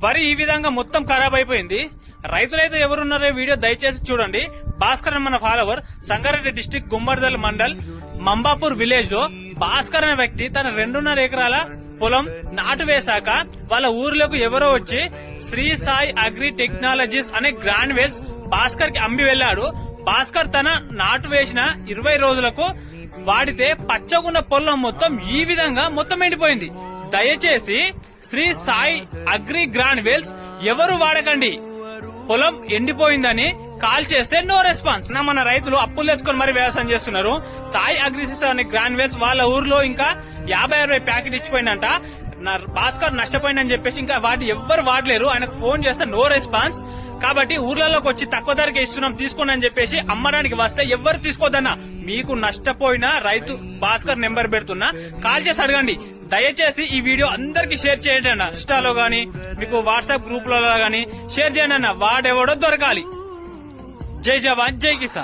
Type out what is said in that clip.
వరి ఈ విధంగా మొత్తం ఖరాబ్ అయిపోయింది. రైతులైతే ఎవరున్నారో వీడియో దయచేసి చూడండి. భాస్కర్ అనే మన follower Sangareddy district Gummadidala mandal Mambapur village లో భాస్కర్ అనే వ్యక్తి తన 2.5 ఎకరాల పొలం నాటు వేశాక వాళ్ళ ఊర్లోకి ఎవరో వచ్చి శ్రీ సాయి అగ్రి టెక్నాలజీస్ అనే గ్రాన్యులేట్స్ భాస్కర్ కి అమ్మి వెళ్లాడు. భాస్కర్ తన నాటు వేసిన 20 రోజులకు వాడితే పచ్చగున్న పొలం మొత్తం ఈ విధంగా మొత్తం ఎండిపోయింది. దయచేసి శ్రీ సాయి అగ్రి గ్రాన్యులేట్స్ ఎవరు వాడకండి. పొలం ఎండిపోయిందని కాల్ చేస్తే నో రెస్పాన్స్. మన రైతులు అప్పులు తెచ్చుకొని మరి వ్యవసాయం చేస్తున్నారు. సాయి అగ్రిసిస్ అనే గ్రాన్యులేట్స్ వాళ్ళ ఊర్లో ఇంకా 50-60 ప్యాకెట్ ఇచ్చిపోయిందంట. భాస్కర్ నష్టపోయిందని చెప్పేసి ఇంకా వాటి ఎవ్వరు వాడలేరు. ఆయనకు ఫోన్ చేస్తే నో రెస్పాన్స్. కాబట్టి ఊర్లలోకి వచ్చి తక్కువ ధరకే ఇస్తున్నాం తీసుకోండి అని చెప్పేసి అమ్మడానికి వస్తే ఎవ్వరు తీసుకోదన్నా. మీకు నష్టపోయిన రైతు భాస్కర్ నెంబర్ పెడుతున్నా, కాల్ చేసి అడగండి. దయచేసి ఈ వీడియో అందరికి షేర్ చేయండి అన్న. ఇన్స్టాలో గానీ మీకు వాట్సాప్ గ్రూప్ లలో గానీ షేర్ చేయండి అన్న. వాడెవడో దొరకాలి. జై జవాన్ జై కిసాన్.